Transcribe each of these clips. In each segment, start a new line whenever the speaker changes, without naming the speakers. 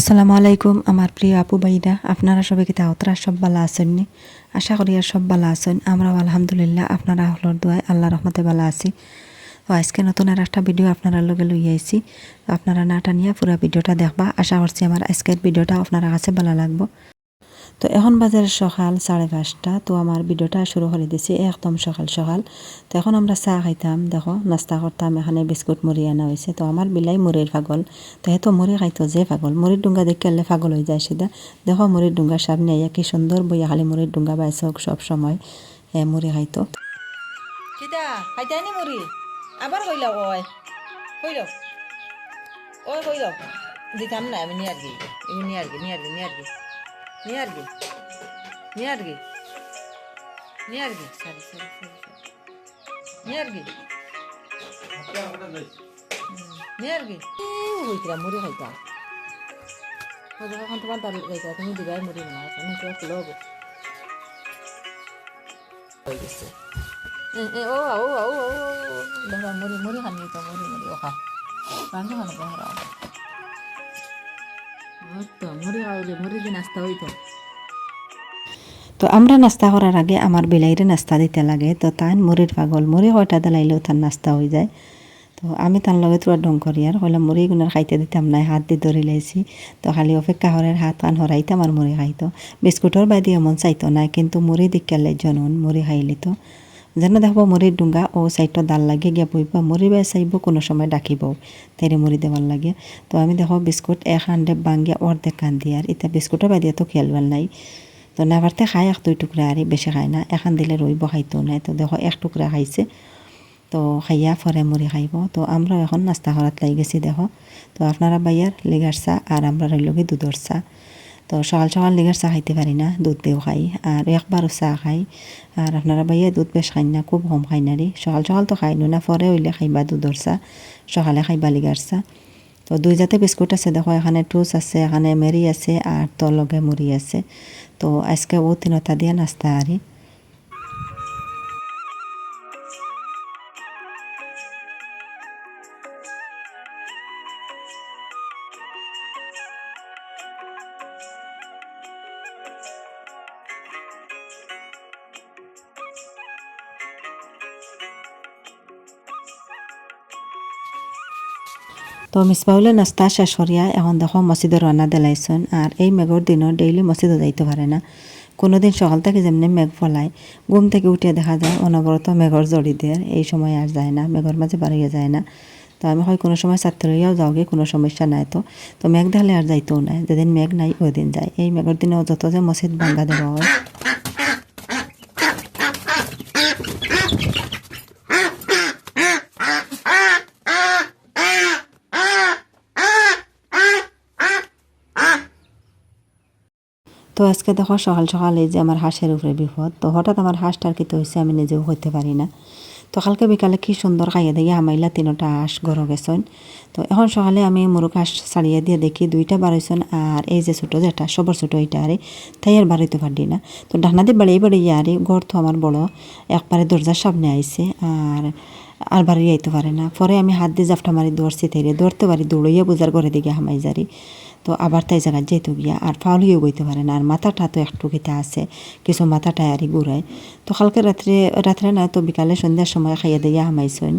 আসসালামু আলাইকুম আমার প্রিয় আপু ভাইরা, আপনারা সবাই কি তাওতরা সব ভালো আছেন নি? আশা করি আর সব ভালো আছেন। আমরাও আলহামদুলিল্লাহ আপনারা হলর দোয়ায় আল্লাহ রহমতে ভালো আছি। তো আজকে নতুন আর একটা ভিডিও আপনারা লগে লই আইছি। তো আপনারা না টানিয়া পুরো ভিডিওটা দেখবা। আশা করছি আমার আজকের ভিডিওটা আপনারা কাছে ভালো লাগবো। তো এখন বাজার সকাল 5:30। তো আমার ভিডিওটা শুরু করে দিছি একদম সকাল সকাল। তো এখন আমরা চা খাইতাম, দেখো নাস্তা করতাম। এখানে বিস্কুট মুড়ি আনা হয়েছে। তো আমার বিলাই মুড়ির পাগল, তো এত মুড়ি খাইতো যে পাগল, মুড়ির ডুঙ্গা দেখে আনলে পাগল হয়ে যায় সেটা। দেখো মুড়ির ডুঙ্গার সামনে আইয়া কি সুন্দর বইয়া খালি মুড়ির ডুঙ্গা বাইছে সব সময় মুড়ি খাইতো।
কিতা খাইতাইনি মুড়ি আবার কইল ওই কইল ওই কইল দিতাম না আমি নিয়ে আর কি নিয়ে আর কি নিয়ে আর কি নিয়ে আর কি নিয়ে আর কি নিয়ে আর কি নিয়ে আর কি সরি সরি সরি নিয়ে আর কি নিয়ে আর কি হইছিলাম মুড়ি খাইতা এখন তোমার দাঁড়িয়ে খাইতা তুমি দিবাই মুড়ি বানাও আমি তো খুলো হবো হয়ে গেছে ও ও ও ও দাদা মুড়ি মুড়ি খানি তো মুড়ি মুড়ি ও খা রান্না খানো বাহারা তো মুড়ি খাওয়াইলে মুড়ি দিয়ে নাস্তা হইতো।
তো আমরা নাস্তা করার আগে আমার বিলাইরে নাস্তা দিতে লাগে। তো তাই মুড়ির পাগল, মুড়ি কয়টা দিলাইলেও তার নাস্তা হয়ে যায়। তো আমি তার লগে তোরা ডং করি আর হইলাম মুড়ি গুনার খাইতে দিতাম নাই, হাত দিয়ে ধরে লাইছি। তো খালি অপেক্ষা হরের হাত কান হরাইতাম আর মুড়ি খাইতো। বিস্কুটর বাদি এমন চাইতো না, কিন্তু মুড়ি দিকালে জনন মুড়ি খাইলি তো যেন দেখবো মুড়ির ডুঙ্গা ও সাইডটা দাল লাগে গিয়া বইবা মুড়ি বাই চাইব কোনো সময় ডাকিব তেরে মুড়ি দেওয়ার লাগে। তো আমি দেখো বিস্কুট এক হান্ডে বাঙ্গিয়া অর্ধেক কান দিয়ে আর এটা বিস্কুটের বাদিয়া তো খেয়ালবার নাই। তো না পারতে খায় এক দুই টুকরা আর বেশি খায় না, এখান দিলে রইব খাইতো নাই। তো দেখো এক টুকরা খাইছে, তো খাইয়া পরে মুড়ি খাইব। তো আমরা এখন নাস্তা করাত লাই গেছি দেখো। তো আপনারা বাইয়ার লিগার চা আর আমরা রইলগে দুধর চা। তো সকাল সকাল লিগার চা খাইতে পারি না, দুধ দিয়েও খাই আর একবারও চা খাই। আর আপনারা বাইয়া দুধ বেশ খাই না, খুব কম খাই না রে। সকাল সকাল তো খাই না, পরে হইলে খাইবা দুধর চা, সকালে খাইবা লিগার চা। তো দুই জাতে বিস্কুট আছে দেখো, এখানে টুস আছে, এখানে মেরি আছে আর তো লগে মুড়ি আছে। তো আজকে ও তিনটা দিয়ে নাস্তা আরি। তো মিসবাউলে নাস্তা শেষ করিয়া এখন দেখো মসজিদে রান্না দিলাইছেন। আর এই মেঘর দিনও ডেইলি মসজিদে যাইতে পারে না। কোনোদিন সকাল থেকে যেমনি মেঘ ফলায়, ঘুম থেকে উঠিয়ে দেখা যায় অনবরত মেঘর জড়ি দিয়ে, এই সময় আর যায় না, মেঘর মাঝে বাড়িয়ে যায় না। তো আমি হয় কোনো সময় ছাত্র লইয়াও যাওগে, কোনো সমস্যা নাই। তো মেঘ দেখলে আর যাইতেও নাই, যেদিন মেঘ নাই ওই দিন যায়। এই মেঘর দিনেও যত যে মসজিদ ভাঙ্গা দেওয়া হয়। তো আজকে দেখো সকাল সকাল এই যে আমার হাঁসের উপরে বিপদ। তো হঠাৎ আমার হাঁসটার কি তো হয়েছে আমি নিজেও হইতে পারি না। তো কালকে বিকালে কি সুন্দর খাইয়ে দিয়ে আমাইলা তিনটা হাঁস গড়ো গেছেন। তো এখন সকালে আমি মুরগ হাঁস ছাড়িয়ে দিয়ে দেখি দুইটা বাড়াইছেন, আর এই যে ছোটো যেটা সবর ছোটো এইটা আরে তাই আর বাড়াইতে পারি না। তো ডাকনা দিয়ে বাড়িয়ে বাড়িয়ে আরে গড় তো আমার বড় একবারে দরজার সামনে আইছে, আর বাড়ি আইতে পারে না। পরে আমি হাত দিয়ে জাফটা মারি দৌড়ছি, তাইরে দৌড়তে পারি, দৌড়ইয়া বোঝার ঘরে দিকে হামাই যারি। তো আবার তাই জায়গায় যেতে গিয়া আর ফাউলিও বইতে পারে না। আর মাথাটা তো একটু খেতে আছে, কিছু মাথাটা আরই ঘুরায়। তো কালকে রাত্রে না, তো বিকালে সন্ধ্যার সময় খাইয়া দিয়া হামাইছেন,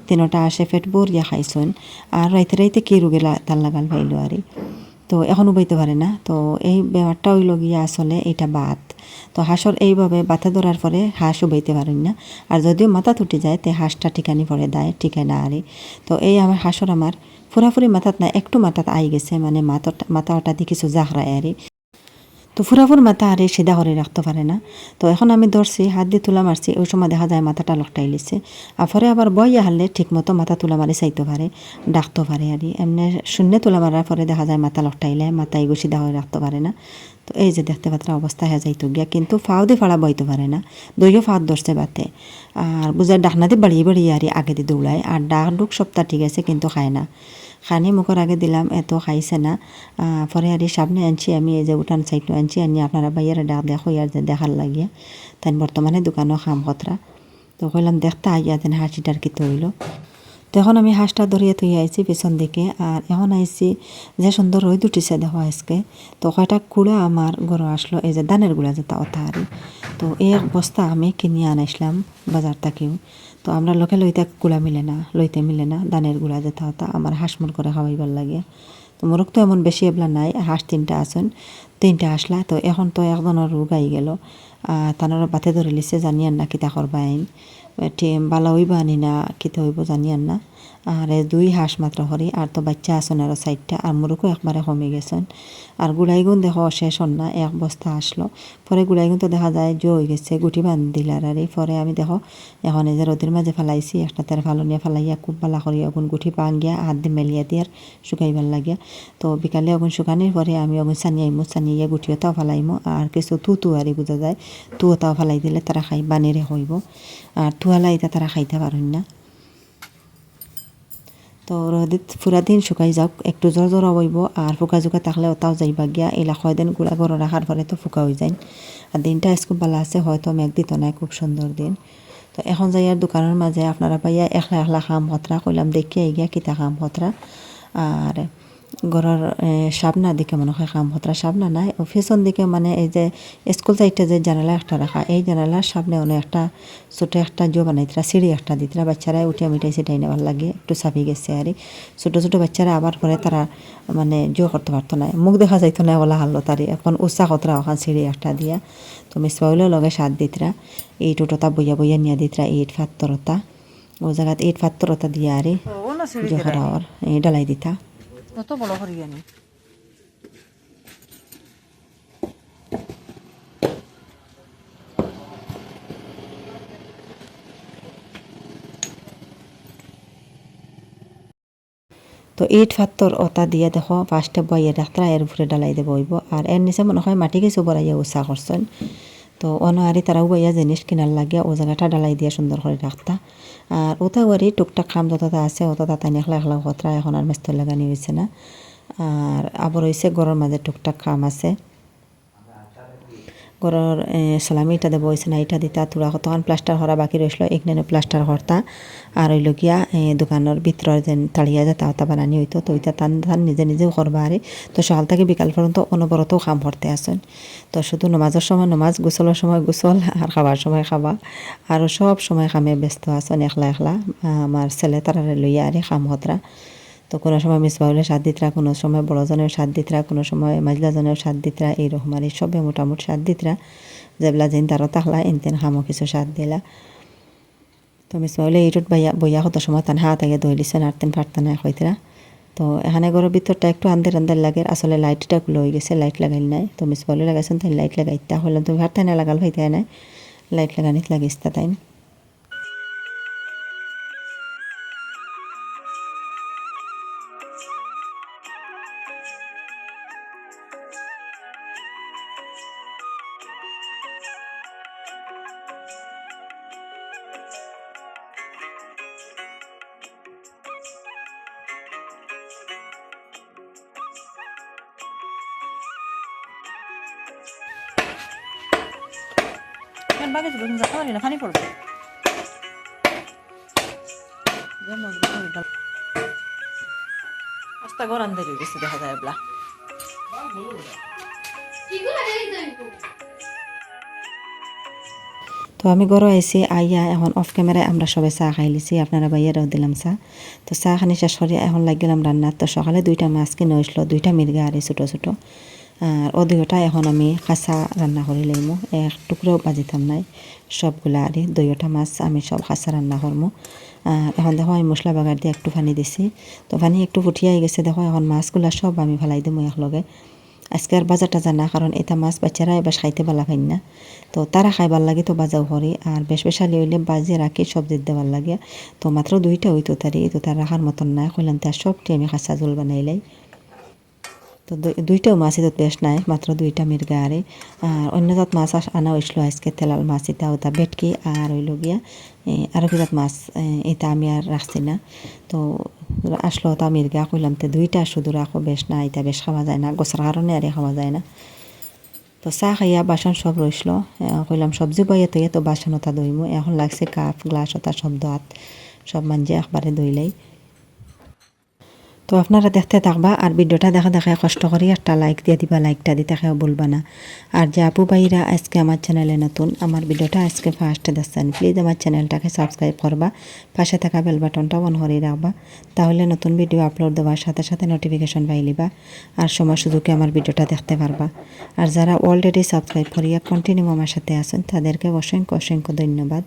তিনটা আসে পেট ভরিয়া খাইছেন। আর রাইতে কি রোগে তার লাগাল পাইলো আরই। তো এখনও বইতে পারে না। তো এই ব্যাপারটা হইল গিয়া আসলে এইটা বাত। তো হাঁসর এইভাবে বাতা ধরার পরে হাঁসও বইতে পারেন না। আর যদিও মাথা তুটি যায় তে হাঁসটা ঠিকানি পড়ে দেয়, ঠিকায় না আরে। তো এই আমার হাঁসর আমার ফুরাফুরি মাথাত না, একটু মাথাত আই গেছে, মানে মাথাটা দিয়ে কিছু জাহরায় আরে। তো ফুরাফুর মাথা আরে সিধা করে রাখতে পারে না। তো এখন আমি ধরছি, হাত দিয়ে তুলা মারছি, ওই সময় দেখা যায় মাথাটা লকটাই লিছে। আর পরে আবার বইয়া হারলে ঠিক মতো মাথা তুলা মারি চাইতে পারে, ডাকতে পারে আর এমনি শূন্য তুলা মারার পরে দেখা যায় মাথা লকটাইলে মাথা এগো সিধা করে রাখতে পারে না। তো এই যে দেখতে পাত্রা অবস্থা হয়ে যাইতো গিয়া, কিন্তু ফাও দিয়ে ফাড়া বইতে পারে না, দইও ফাঁদ ধরছে বাতে। আর বুঝার ডাকনা দিয়ে বাড়িয়ে বাড়িয়ে আর আগে দিয়ে দৌড়ায়। আর ডাক ডুক সপ্তাহ ঠিক আছে, কিন্তু খায় না। খানি মুখের আগে দিলাম, এত খাইছে না। পরে আর সামনে আনছি আমি, এই যে উঠান সাইডটা আনছি, আনি আপনারা বাইরে ডাক দেখো আর যে দেখার লাগিয়া তাই বর্তমানে দোকানও খাম খতরা। তো কইলাম দেখতে আইয়া দেন হাসিটার কি তৈল। তো এখন আমি হাঁসটা ধরিয়ে তুই আইছি পিছন দিকে, আর এখন আইছি যে সুন্দর রোদ উঠিছে দেখো আজকে। তো কয়টা কুড়া আমার ঘরে আসলো, এই যে ধানের গুঁড়া যেটা অতা আর তো এক বস্তা আমি কিনে আনাইছিলাম বাজার থেকেও। তো আমরা লোকে লইতে কুড়া মিলে না, লইতে মিলে না ধানের গুঁড়া যেটা অতা আমার হাঁস মুর করে খাওয়াইবার লাগে। তো মোরক তো এমন বেশি এবলা নাই, হাঁস 3টা আসেন, 3টা আসলা। তো এখন তো একজনের রোগ আই গেল, তানোর বাতে ধরে লিছে জানিয়ান না কিতা করবা আইন, বালা হইবা আনি না কিতা হইব জানিয়ান না। আর 2 হাঁস মাত্র হরি, আর তো বাচ্চা আসন আরও 4টা, আর মোরকও একবারে কমে গেছেন। আর গুড়াইগুন দেখো শেষ হন না, এক বস্তা আসলো। পরে গুড়াইগুন তো দেখা যায় জো হয়ে গেছে, গুটি বান্ধ দিলার। আর পরে আমি দেখো এখন এই যে রোদের মাঝে ফেলাইছি, একটা তের ফালনিয়া ফেলাইয়া খুব বালা করিয়া ওগুন গুটি পাঙ্গিয়া হাত দিয়ে মেলিয়া দিয়ে আর শুকাইবার লাগিয়া। তো বিকালে ওগুন শুকানির পরে আমি ওগুন সানিয়াইমো, সানিয়ে গুটিও তাও ফেলাইমো। আর কিছু তু আরি বোঝা যায়, তাও ফেলাই দিলে তারা খাই বানিরে হইব, আর তুয়ালাই তারা খাইতে পারেন না। তো রোদিত পুরা দিন শুকাই যাওক, একটু জোর হইব। আর ফুকা জুকা থাকলে ওটাও যাইবা গিয়া, এলা কয়দিন গুঁড়া গরম রাখার পরে তো ফুকা হয়ে যায়। আর দিনটা খুব ভালো আছে, হয়তো মেঘ দিত নাই, খুব সুন্দর দিন। তো এখন যাই আর দোকানের মাঝে আপনারা পাইয়া একলা একলা খাম হতরা কইলাম দেখিয়ে গিয়া কিতা খাম হতরা। আর ঘরের সাবনা দিকে মনে হয় খাম হতরা, সাবনা নাই পিছন দিকে, মানে এই যে স্কুল সাইডটা যে জানালা একটা রাখা, এই জানালার সামনে অনেক একটা ছোটো একটা জো বানাইতরা, সিঁড়ি একটা দিতরা, বাচ্চারা উঠিয়া মিঠাই সিটাই নেওয়ার লাগে, একটু চাপি গেছে। আর ছোটো ছোটো বাচ্চারা আবার পরে তারা মানে জো করতে পারতো না, মুখ দেখা যাইতো না, ওলা হারলো তারি এখন উৎসাহ হতরা ওখান সিঁড়ি একটা দিয়া। তো মিসবাউলের লগে সাত দিতরা, ইট উঠোতা বইয়া বইয়া নিয়ে দিতরা, ইট ফাত্তরতা ও জায়গাত ইট ফাত্তরতা দিয়া আরে জো করা ওর ডালাই দিতা।
কত বড় করি জানি।
তো ইট ফাত্তর ওটা দিয়ে দেখো ফার্স্টে বইয়ে ডাক্তার এর উপরে ডালাই দেবো হইব। আর এর নিচে মনে হয় মাটি কিছু বড়াইয়া উৎসাহ করছেন। তো অনাহারি তারাও বইয়া জিনিস কিনার লাগে ও জায়গাটা ডালাই দিয়ে সুন্দর করে রাখতা। আর ওটা ওয়ারি টুকটাক খাম যতটা আছে অতটা তাই একলা একলা হতরা, এখন আর মেস্ত লাগানি হয়েছে না। আর আবার হয়েছে গরুর মাঝে টুকটাক খাম আছে, গরর সালামি ইটা দেবো হয়েছে না, ইটা দিতা তুরা তখন প্লাস্টার হরা বাকি রয়েছিল, এখানে প্লাস্টার হরতা। আর হইল গিয়া দোকানের ভিতরের যে তাড়িয়া যেতা ওটা বানানি হইতো, তো ওইটা টান টান নিজে নিজেও করবা। আরে তো সকাল থেকে বিকাল পর্যন্ত অনবরতও কাম করতে আসেন। তো শুধু নমাজের সময় নমাজ, গোসলের সময় গোসল, আর খাবার সময় খাবা, আর সব সময় কামে ব্যস্ত আসেন একলা একলা। আমার ছেলে তারারে লইয়া আরে কাম হতরা। তো কোনো সময় মিসবাউলের সাথ দিতরা, কোনো সময় বড়জনের সাথ দিতরা, কোনো সময় মাইজলাজনের সাথ দিতরা, এইরকম আর সবে মোটামুটি সাথ দিতরা, যেবেলা যেন তারও তাহলা এনতেন খামো কিছু সাথ দিলা। তো মিসবাউলে এইটুত বইয়া কত সময় তান হাত আগে দই লিছেন আর তেন পারত না হইতরা। তো এখানে ঘরের ভিতরটা একটু আন্দার আন্দার লাগে, আসলে লাইটটা খুলে হয়ে গেছে, লাইট লাগাইল নাই। তো মিসবাউলে লাগাইছেন তাই লাইট লাগাইতা হইলাম, তুমি হাত না লাগাল হইতে নাই, লাইট লাগানিত লাগিস্তা তাই।
বাকি তুমি যাতে পারি না, পানি পড়বে। রাস্তা গরম দিয়ে গেছে দেখা যায় এবলা।
তো আমি ঘরে আইসি আইয়া এখন অফ ক্যামেরায় আমরা সবাই চা খাই লিছি, আপনারা বাইয়ারাও দিলাম চা। তো চা খানি শেষ করি এখন লাগিলাম রান্নার। তো সকালে 2টা মাছ কিনে হয়েছিল, 2টা মির্গা আর ছোটো ছোটো, আর ও 2টা এখন আমি কাঁচা রান্না করে লইমু, এক টুকরাও বাজিতাম নাই, সবগুলা আর 2টা মাছ আমি সব কাঁচা রান্না করমু। আর এখন দেখো আমি মশলা বাগার দিয়ে একটু পানি দিছি, তো পানি একটু ফুটিয়াই গেছে। দেখো এখন মাছগুলা সব আমি ফেলাই দিমু একলগে। আজকে আর বাজারটা জানা, কারণ এটা মাছ বাচ্চারা এবার খাইতে ভালো পাই না, তো তারা খাইবার লাগে তো বাজাও করি। আর বেশালি হইলে বাজে রাখি সবজি দেওয়ার লাগে। তো মাত্র 2টা হইতো তারি, তো তার রাখার মতন না, কইলাম তার সবটি আমি খাসা জল বানাইলাই। তো 2টাও মাছ তো বেশ নাই, মাত্র 2টা মির্গা আরে। আর অন্য জাত মাছ আনা হয়েছিল আজকে, তেলাল মাছ এটা ওটা বেটকি, আর হইল গিয়া আরও কি জাত মাছ, এটা আমি আর রাখছি না। তো আসলো তা মির্গা, কইলাম তো 2টা শুধু রাখো, বেশ না, এটা বেশ খাওয়া যায় না, গোসর কারণে আরে খাওয়া যায় না। তো চা খাইয়া বাসন সব রইসলো, কইলাম সবজি বইয়ে তো বাসন ওটা দইমু, এখন লাগছে কাপ গ্লাস ওটা সব দোয়াত সব মাঞ্জে একবারে ধুইলাই। তো আপনারা দেখতে থাকবা আর ভিডিওটা দেখা দেখা কষ্ট করি একটা লাইক দিয়ে দিবা, লাইকটা দিতে খেয়ে বলবা না। আর যে আপু ভাইরা আজকে আমার চ্যানেলে নতুন, আমার ভিডিওটা আজকে ফার্স্টে দেখছেন, প্লিজ আমার চ্যানেলটাকে সাবস্ক্রাইব করবা, পাশে থাকা বেল বাটনটা অন করে রাখবা, তাহলে নতুন ভিডিও আপলোড দেওয়ার সাথে সাথে নোটিফিকেশন পাইলিবা আর সময় সুযোগে আমার ভিডিওটা দেখতে পারবা। আর যারা অলরেডি সাবস্ক্রাইব করিয়া কন্টিনিউ আমার সাথে আছেন তাদেরকে অসংখ্য অসংখ্য ধন্যবাদ।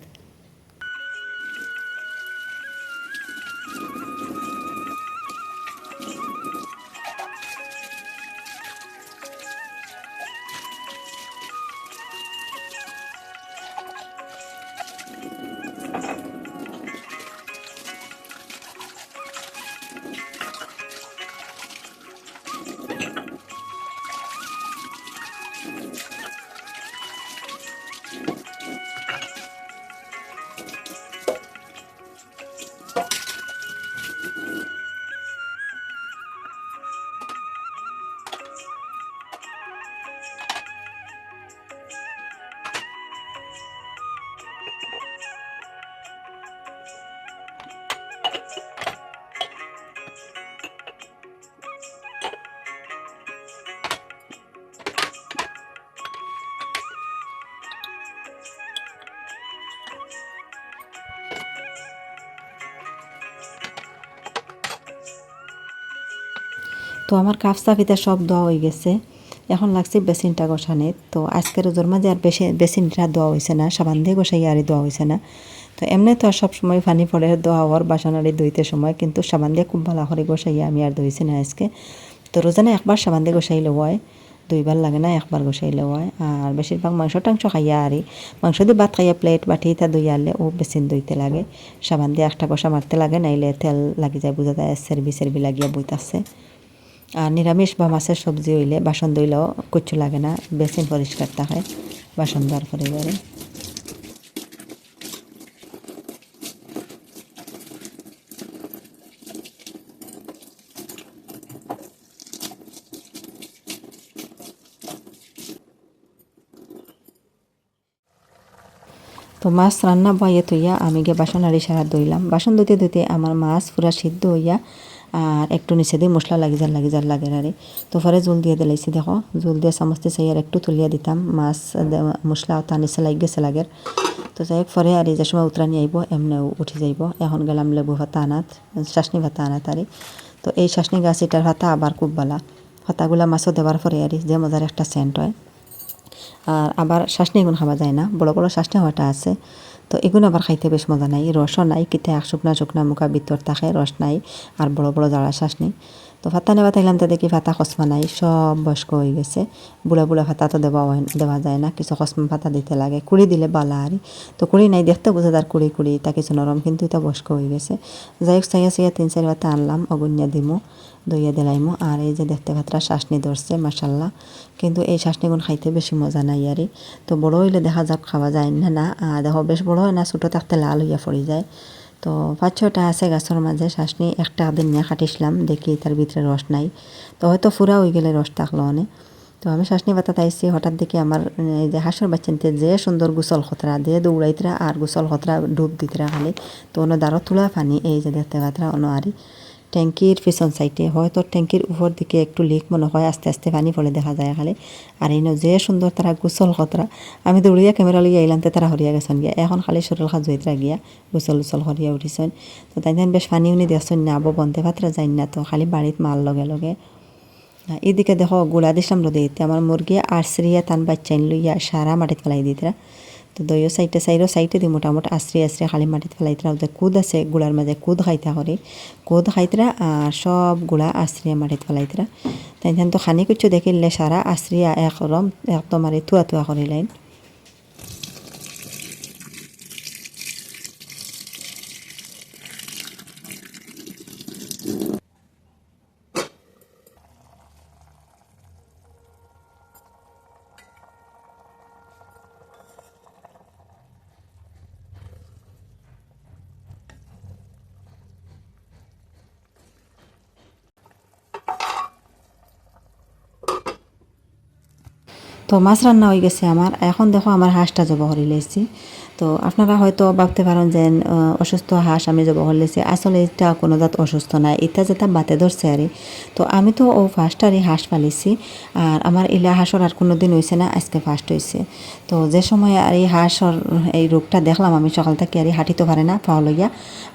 তো আমার কাপ চাপিতে সব দেওয়া হয়ে গেছে, এখন লাগছে বেসিনটা গোছানে। তো আজকের রোজের মাঝে আর বেসিনটা দেওয়া হয়েছে না, সাবান দিয়ে গোছাই আর দেওয়া হয়েছে না। তো এমনি তো আর সবসময় পানি পড়ে দেওয়া হওয়ার বাসনারি ধুইতে সময়, কিন্তু সাবান দিয়ে খুব ভালো করে গোছাইয়া আমি আর ধুইছি না আজকে। তো রোজানে একবার সাবান দিয়ে গোছাইলে হয়, দুইবার লাগে না, একবার গোছাইলে হয়। আর বেশিরভাগ মাংস টাংস খাইয়া আর মাংস দিয়ে ভাত খাইয়া প্লেট বাটি তা ধুইয়ালে ও বেসিন ধুইতে লাগে, সাবান দিয়ে একটা গোসা মারতে লাগে, নাইলে তেল লাগি যায়, বোঝা যায় সেরবি লাগিয়া বইতাছে। আর নিরামিষ বা মাছের সবজি হইলে বাসন ধুইলেও কিচ্ছু লাগে না, বেসিন পরিষ্কার থাকে বাসন ধোয়ার পরে পরে। তো মাছ রান্না বয়ে থইয়া আমি গিয়ে বাসন আড়ি সারা ধুইলাম। বাসন ধুতে ধুতে আমার মাছ পুরা সিদ্ধ হইয়া আর একটু নিচে দিয়ে মশলা লাগি যার লাগে আরে। তো পরে জল দিয়ে দিলাইছি, দেখো জল দিয়ে চামচতে চাই আর একটু তুলিয়া দিতাম, মাছ মশলা ওটা নিচে লাগি গেছে লাগের। তো যাই হোক পরে আর এই যে সময় উতরানি আইব এমনিও উঠে যাইব। এখন গেলাম লেবু ভাতা আনাত, চাশনি ভাতা আনাত আরে। তো এই চাশনি গাছ এটার ভাতা আবার খুব ভালা, ভাতাগুলা মাছও দেওয়ার পরে আর যে মজার একটা সেন্ট হয়। আর আবার শাসনি এগুলো খাওয়া যায় না, বড় বড় শাসনি হওয়াটা আছে। তো এগুলো আবার খাইতে বেশ মজা নাই, রসও নাই, কিতে শুকনা মুখা ভিতর থাকে, রস নাই, আর বড় বড় জাড়া শাসনি। তো ভাতা নেওয়া থাকলাম তো দেখি ভাতা খসমা নাই, সব বয়স্ক হয়ে গেছে। বুড়া ভাতা তো দেওয়া যায় না, কিছু খসমা ভাতা দিতে লাগে, কুড়ি দিলে বালা আর। তো কুড়ি নাই দেখতে বোঝা তার কুড়ি তা কিছু নরম, কিন্তু এটা বয়স্ক হয়ে গেছে। যাই হোক চাইয়া 3-4 ভাতা আনলাম, অগুনিয়া দিমু, দইয়া দিলাইমু। আর এই যে দেখতে ভাতরা শাসনি ধরছে মাশাল্লাহ, কিন্তু এই শাসনিগুণ খাইতে বেশি মজা নাই আরে। তো বড় হইলে দেখা যাক খাওয়া যায় না। দেখো বেশ বড় হয় না, ছোটো থাকতে লাল হইয়া পড়ে যায়। তো 5-6টা আছে গাছের মাঝে শাসনি, একটা দিন নিয়ে কাটিসলাম, দেখি তার ভিতরে রস নাই। তো হয়তো ফুরা হয়ে গেলে রস থাকলো অনেক। তো আমি শাসনি পাতা তাইছি, হঠাৎ দেখি আমার এই যে হাঁসের বাচ্চাতে যে সুন্দর গোসল খতরা দিয়ে দৌড়াইতরা আর গোসল খতরা ডুব দিতরা খালি। তো অন্য দাঁড়ো তুলা পানি এই যে দেখতে পাতরা অন্য আরি ট্যাঙ্কির পিছন সাইডে, হয়তো ট্যাঙ্কির উপর দিকে একটু লিক মনে হয়, আস্তে আস্তে পানি পড়ে দেখা যায় খালি। আর এই যে সুন্দর তারা গোসল খতরা, আমি দৌড়িয়া ক্যামেরা লইয়া আইলাম, তারা হরিয়া গেছেন গিয়া, এখন খালি শরীর খাজ হইতরা গিয়া গোসল হরিয়া উঠিছেন। তো তাই বেশ পানি উনি দিয়েছেন না, আবো বন্ধে পাত্রা যাই না, তো খালি বাড়িত মাল লগে। এদিকে দেখো গুড়া দিছিলাম রোদে, আমার মুরগি আশ্রিয়া তান বাচ্চাইন লইয়া সারা মাটিত ফেলাই দিতরা। তো দইও সাইডে দি মোটামুটি আশ্রি খালি মাটিত ফেলাইতরা। ওদের কুদ আছে গুড়ার মাঝে, কুদ খাইতা করে, কুদ খাইতরা আর সব গুড়া আশ্রিয়া মাটিত ফেলাইতরা। তাই তো খানি কিছু দেখিলে সারা আশ্রিয়া একদম আর তুয়া করিলেন। তো মাছ রান্না হয়ে গেছে আমার। এখন দেখো আমার হাঁসটা জবা করে লেছি। তো আপনারা হয়তো ভাবতে পারেন যে অসুস্থ হাঁস আমি জবা করে লেছি, আসলে এটা কোনো জাত অসুস্থ নাই, এটা যেটা বাতে ধরছে আরে। তো আমি তো ও ফার্স্টারই হাঁস পালিছি, আর আমার ইলা হাঁসর আর কোনো দিন হয়েছে না, আজকে ফার্স্ট হয়েছে। তো যে সময় আর এই হাঁসর এই রোগটা দেখলাম আমি সকাল থেকে আর হাঁটিতে পারে না পাও লইয়া,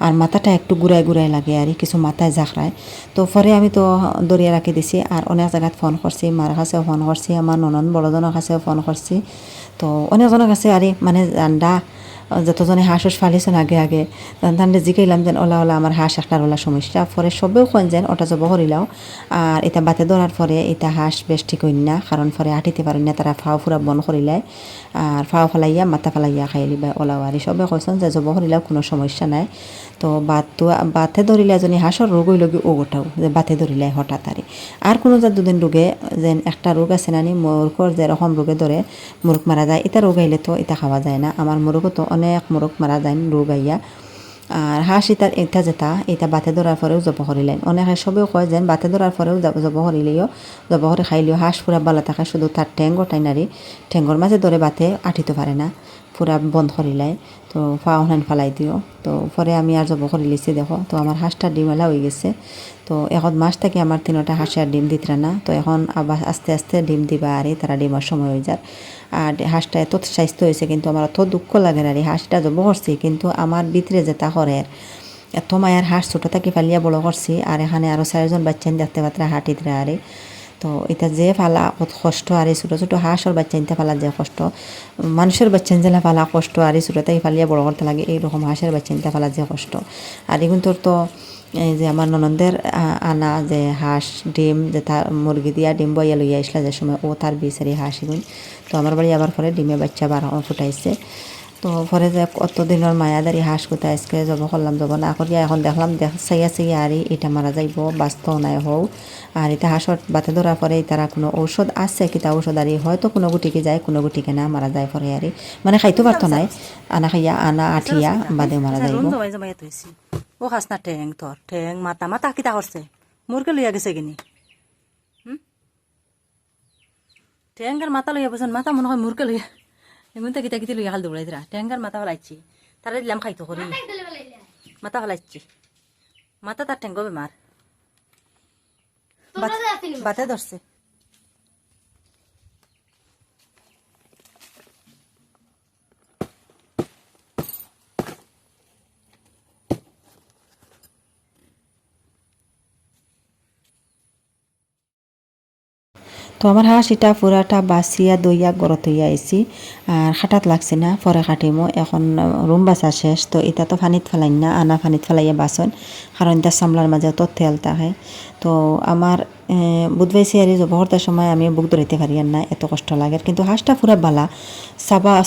আর মাথাটা একটু ঘুরাই ঘুরাই লাগে আর কিছু মাথায় জাখরায়। তো পরে আমি তো দরিয়া রাখি দিছি, আর অনেক জায়গায় ফোন করছি, মার কাছেও ফোন করছি, আমার ননদ বড়জনের কাছেও ফোন করছি। তো অনেকজনের কাছে আরে মানে জান্ডা যতজনে হাঁস হুস ফালিছেন আগে আগে তান্ডে জিকাইলাম যেন ওলা ওলা আমার হাঁস একটার ওলা সমস্যা, পরে সবেও কন যেন ওটা জব করিলাও। আর এটা বাতে ধরার পরে এটা হাঁস বেশ ঠিক হইন না, কারণ পরে হাঁটিতে পারেন না, তারা ফাও ফুরা বন করিলায়, আর ফাও ফেলাইয়া মাথা ফেলাইয়া খাইলি বা ওলাও আর সবে কইসন যে জব করিলাও কোনো সমস্যা নাই। তো বাতে ধরিলে এজনী হাঁসর রোগ হইল কি ওটাও যে বাতে ধরিলে হঠাৎ আর কোনো যা দুদিন রোগে যেন একটা রোগ আছে নানি মুরগর যেরকম রোগে ধরে মুরগ মারা যায়, এটা রোগ আইলে তো এটা খাওয়া যায় না। আমার মুরগও তো অনেক মুরগ মারা যায় রোগ আইয়া। আর হাঁস এটা যেটা এটা বাতে ধরার পরেও জব করিলেন, অনেকে সবেও কয় যেন বাতে ধরার পরেও জব করিলেও জব করে খাইলেও হাঁস পুরা ভালো থাকে, শুধু তার ঠ্যাং গোটাই নারী ঠ্যাঙ্গর মাঝে ধরে বাতে আঠিতে পারে না, পুরা বন্ধ করিলাই। তো ফাওনান ফালাই দিও। তো পরে আমি আর জব করে লিছি দেখো। তো আমার হাঁসটা ডিম এলা হয়ে গেছে। তো এখন মাস থেকে আমার 3টা হাঁসে আর ডিম দিতরা না, তো এখন আবার আস্তে আস্তে ডিম দিবা আর তারা ডিমার সময় হয়ে যায়। আর হাঁসটা এত স্বাস্থ্য হয়েছে, কিন্তু আমার অত দুঃখ লাগে না রে, হাঁসটা জব করছি কিন্তু আমার ভিতরে যেটা করে এত মায়ের হাঁস ছোটো থাকি ফালিয়া বড় করছি, আর এখানে আরও 4জন বাচ্চা দেখতে পাত্রা হাঁটিতরা আরে। তো এটা যে ফালা কত কষ্ট, আর এই ছোটো ছোটো হাঁসর বাচ্চা ইনতে ফালা যে কষ্ট, মানুষের বাচ্চা ইনতে ফালা কষ্ট, আর এই ছোটোটাই ফালিয়া বড় করতে লাগে, এইরকম হাঁসের বাচ্চা ইনতে ফালা যে কষ্ট। আর এগুন তোর তো এই যে আমার ননদের আনা যে হাঁস ডিম যে তার মুরগি দিয়া ডিম বইয়া লইয়া আসলা যে সময় ও তার বিচারি হাঁস এগুন। তো আমার বাড়ি আবার পরে ডিমে বাচ্চা ফুটাইছে। তো পরে যে কত দিনের মায়াদারি হাঁস কোথায় আজকে জব করলাম, জব না করিয়া এখন দেখলাম চাইয়া চাইয়া আর এটা মারা যাইব, বাঁচত নাই হও। আর এটা হাঁসত বাতে ধরার পরে তারা কোনো ঔষধ আছে কিতা ঔষধ আর হয়তো কোনো গুটিকে যায় কোনো গুটিকে না মারা যায় পরে আর মানে খাইতে পারতো নাই, আনা খাইয়া আনা আঠিয়া বাদে মারা যাইব।
ও খাস না ঠেং তোর ঠেং মাথা মাথা কিতা করছে মুরকে লইয়া গেছে কিনি ঠেঙ্গার মাথা লইয়া বসেন মাথা মনে হয় মুরকে লইয়া এমন কিতা কিতি লইয়া খাল দৌড়াই দিরা ঠেঙ্গার মাথা ফেলাইছি তারা দিলাম খাইতো করি মাথা ফেলাইছি মাথা তার ঠেঙ্গ বেমার বাতে ধরছে।
তো আমার হাঁস এটা পুরাটা বাসিয়া দইয়া গরত হইয়া আইছি, আর খাটাত লাগছে না, পরে কাটিমো। এখন রুম বাসা শেষ, তো এটা তো পানিত ফেলাই না, আনা পানিত ফেলাইয়া বাসন, কারণ এটা সামলার মাঝে তো তেল থাকে। তো আমার বুধবাইছি আর জবহরতার সময় আমি বুক ধরাইতে পারি আর না, এত কষ্ট লাগে। কিন্তু হাঁসটা পুরা বালা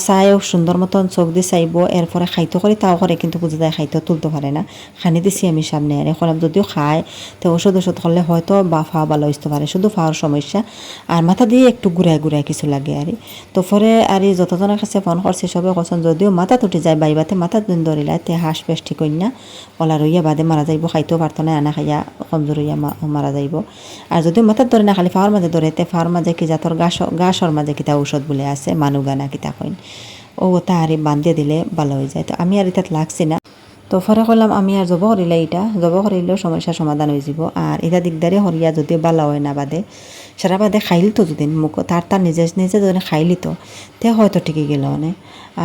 চায়ও সুন্দর মতন চোখ দিয়ে চাইব, এরপরে খাইতে করে তাও করে, কিন্তু বুঝে যায় খাইতে তুলতে পারে না। খানি দিছি আমি সামনে আর এখন যদিও খায় তো ওষুধ করলে হয়তো বা ফাওয়া ভালো হইতে পারে, শুধু ফাওয়ার সমস্যা, আর মাথা দিয়ে একটু ঘুরায় ঘুরায় কিছু লাগে আর। তো পরে আর যতজনের কাছে ফোন করছে সবে কখন যদিও মাথা তুটি যায় বাইবাতে মাথা দিন ধরিলাই তে হাঁস বেশ ঠিক হইন না, ওলা রইয়া বাদে মারা যাইব, খাইতেও পারতো না, আনা খাইয়া কমজোর হইয়া মারা যাইব। আর যদিও মাথার ধরে না খালি ফাওয়ার মাঝে ধরে, তে ফাওয়ার মাঝে কি জাতর গাছর মাঝে কিতা ঔষধ বলে আছে মানুগানা কিতা কইন, ও তাহারি বান্ধিয়ে দিলে ভালো হয়ে যায়। তো আমি আর এটাত লাগছি না, তো ফরে করলাম আমি আর জব করিলে এটা জব করিলেও সমস্যার সমাধান হয়ে যাব। আর এটা দিকদারে হরিয়া যদি ভালো হয় না বাদে সারা বাদে খাইলি তো যদি মুখ তার নিজে নিজে যদি খাইলি তো তে হয়তো ঠিকই গেল মানে।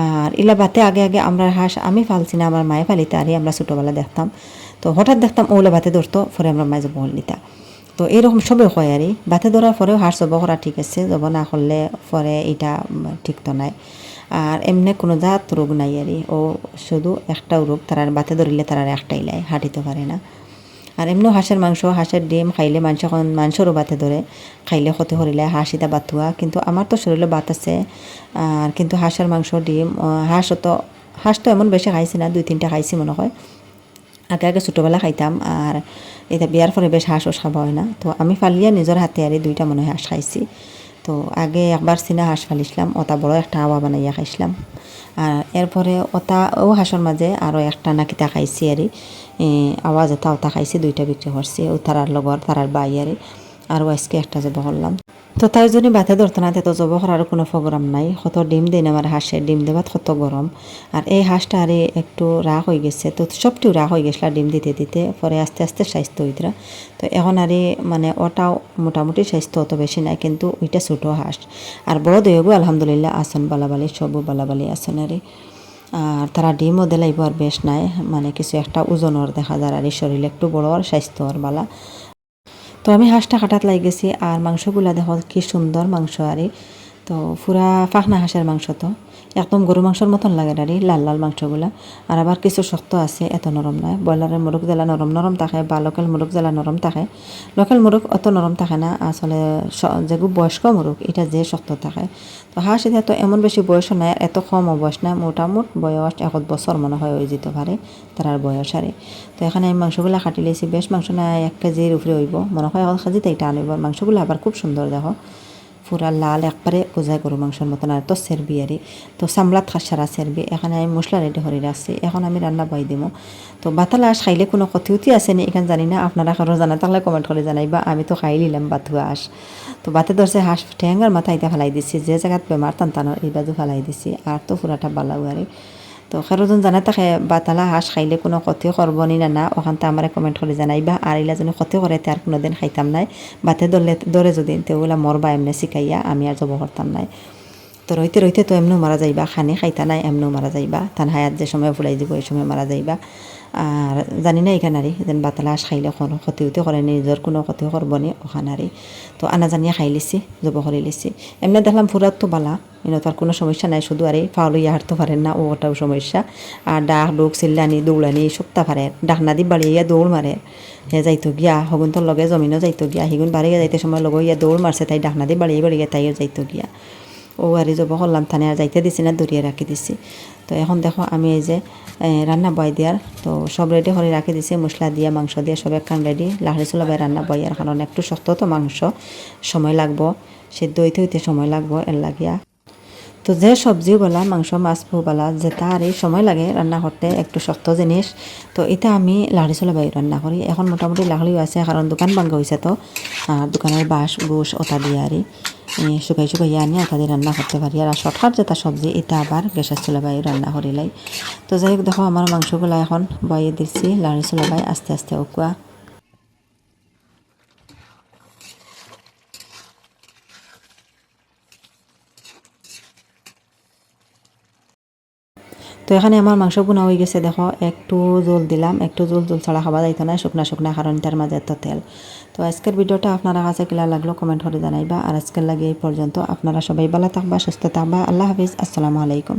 আর ইলা বাতে আগে আগে আমরা হাঁস আমি ফালছি না, আমার মায়ে ফালিতে আরই আমরা ছোটোবেলা দেখতাম। তো হঠাৎ দেখতাম ওলা বাতে ধরতো, পরে আমরা মায়ে জব নিতা। তো এইরকম সবে হয় আর বাতে ধরার পরেও হাঁস জব করা ঠিক আছে, জব না করলে পরে এটা ঠিক তো নাই। আর এমনি কোনো জাত রোগ নাই আর ও শুধু একটাও রোগ তারা বাতে ধরিলে তারা একটাই লাই হাঁটিতে পারে না। আর এমনিও হাঁসের মাংস হাঁসের ডিম খাইলে মাংসরও বাতে ধরে খাইলে ক্ষতি করিলে হাঁস এটা বাতুয়া, কিন্তু আমার তো শরীরে বাত আছে। আর কিন্তু হাঁসের মাংস ডিম হাঁস তো এমন বেশি খাইছি না, 2-3টা খাইছি মনে হয়, আগে আগে ছোটোবেলা খাইতাম। আর এটা বিয়ার পরে বেশ হাঁসও খাওয়া হয় না। তো আমি ফালিয়া নিজের হাতে আর 2টা মনে হয় হাঁস খাইছি। তো আগে একবার চিনা হাঁস ফালিছিলাম, ওটা বড় একটা আওয়া বানাইয়া খাইছিলাম। আর এরপরে ও হাঁসের মাঝে আরও একটা নাকিতা খাইছি আর আওয়াজ ওটা খাইছি, 2টা বিক্রি করছি ও তারার লগর তারার বাই আর আজকে একটা যাব করলাম। তো তাই জন্য বাতে ধরতো না, তো জব করার কোনো প্রোগ্রাম নাই। কত ডিম দেন আমার হাঁসের, ডিম দেওয়াত কত গরম। আর এই হাঁসটা আরে একটু রাগ হয়ে গেছে, তো সবটিও রাগ হয়ে গেছিল ডিম দিতে দিতে, পরে আস্তে আস্তে স্বাস্থ্য হইতরা। তো এখন আরে মানে ওটাও মোটামুটি স্বাস্থ্য অত বেশি নাই, কিন্তু ওইটা ছোটো হাঁস। আর বড় দইগো আলহামদুলিল্লাহ আসন বালাবালি, সবও বালাবালি আসন আরে। আর তারা ডিমও দিলাইব আর বেশ নাই, মানে কিছু একটা ওজনর দেখা যায় আর শরীরে একটু বড় আর স্বাস্থ্য আর বালা। তো আমি হাঁসটা কাটাত লাগ গেছি, আর মাংসগুলা দেখো কি সুন্দর মাংস আরে। তো পুরা ফাঁকনা হাঁসের মাংস, তো একদম গরু মাংসর মতন লাগে আরে, লাল লাল মাংসগুলা। আর আবার কিছু শক্ত আছে, এত নরম নয়। ব্রয়লারের মুরগ জ্বালা নরম নরম থাকে, বা লোকাল মুরগ জ্বালা নরম থাকে। লোকাল মুরগ অত নরম থাকে না আসলে, যেগুলো বয়স্ক মুরগ এটা যে শক্ত থাকে। তো হাঁস এটা তো এমন বেশি বয়সও নাই, এত কমও বয়স না, মোটামুট বয়স 1 বছর মনে হয় হয়ে যেতে পারে তার বয়স আরে। তো এখানে আমি মাংসগুলো কাটি লেছি, বেশ মাংস না 1 কেজির উপরে হইব মনে হয়, 1 কেজি তাই টান হইব। মাংসগুলো আবার খুব সুন্দর দেখো, পুরা লাল একবারে বোঝায় গরু মাংসের মতন। আর তো সেরবি আরে, তো সামলাত খাসারা সেরবি। এখানে আমি মশলা রেডি করে রাখছি, এখন আমি রান্না বই দিব। তো বাতালা আঁশ খাইলে কোনো ক্ষতি উতি আসেনি এখানে জানি না, আপনারা কারো জানা থাকলে কমেন্ট করে জানাইবা। আমি তো খাই নিলাম বাথুয়া আঁশ। তো বাতে ধরছে হাঁস ঠ্যাঙ্গার মাথা এটা ফেলাই দিছি, যে জায়গাত বেমার টানটানোর এই বাজু ফেলাই দিছি। আর তো পুরাটা বালাও আরে। তো কারোজন জানা থাকে বাতালা হাঁস খাইলে কোনো ক্ষতি করবনি না না, ওখানটা আমার কমেন্ট করে জানাইবা। আর এলা যদি ক্ষতি করে তার কোনো দিন খাইতাম নাই, বাতে ধরে যদি তেগুলা মরবা এমনি শিখাইয়া আমি আর জব করতাম নাই। তো রইতে রইতে তো এমনও মারা যাইবা, খানি খাইতা নাই এমনও মারা যাইবা, তান হায়াত যে সময় ফুলাই দিব এই সময় মারা যাইবা। আর জানি না এখানারি যেন বাতালা হাঁস খাইলে কোনো ক্ষতি হতে করে, নিজের কোনো ক্ষতি করবনি ওখানারি। তো আনা জানিয়া খাই লিছি, জব করে লিছি। এমনি দেখলাম ফুরাত তো বালা, তার কোনো সমস্যা নাই, শুধু আরে ফাউল ইয়া হাঁটতে পারেন না, ওটাও সমস্যা। আর ডাক ডুক চিল্লানি দৌড়ানি সপ্তাহ পারে, ডাকনা দি বাড়িয়া দৌড় মারে। হে যাইতো গিয়া হগুন তোর লগে জমিনও যাইতো গিয়া, হিগুন বাড়িয়ে যাইতে সময় লগে ইয়া দৌড় মারছে, তাই ডাকনা দি বাড়িয়ে বাড়িয়ে তাইও যাইতো গিয়া। ও আরে জব করলাম, থানে আর যাইতে দিছি না, দরিয়ে রাখি দিছি। তো এখন দেখো আমি এই যে রান্না বয় দিয়ার তো সব রেডি করে রাখি দিছি, মশলা দিয়া মাংস দিয়ে সব একখান রেডি। লাহড়ি চুলাবাই রান্না বইয়ার কারণ একটু শক্ত তো মাংস, সময় লাগবো, সেদ্ধ হইতে হইতে সময় লাগবো এর লাগিয়া। তো যে সবজিও বলা মাংস মাছ বলা যেটা আর এই সময় লাগে রান্না করতে, একটু শক্ত জিনিস। তো এটা আমি লাহড়ি চুলাবাই রান্না করি। এখন মোটামুটি লাহড়িও আছে, কারণ দোকান ভাঙ্গা হয়েছে তো। আর দোকানের বাঁশ বুস ওটা দিয়ে আর শুকাই শুকাই আনি ওটা দিয়ে রান্না করতে পারি। আর শর্টকাট যেটা সবজি এটা আবার গ্যাসের চুলাবাই রান্না করিলাই। তো যাই হোক দেখো আমার মাংসগুলো এখন বয়ে দিচ্ছি লাহড়ি চুলাবাই আস্তে আস্তে উকুয়া। তো এখানে আমার মাংস বোনা হয়ে গেছে দেখো, একটু জল দিলাম, একটু জল ছাড়া খাওয়া যাইতো না, শুকনা শুকনা, কারণ তার মাঝে এত তেল। তো আজকের ভিডিওটা আপনারা কাছে কিলা লাগলো কমেন্ট করে জানাইবা। আর আজকের লাগে এই পর্যন্ত, আপনারা সবাই ভালো থাকবা, সুস্থ থাকবা। আল্লাহ হাফিজ, আসসালামু আলাইকুম।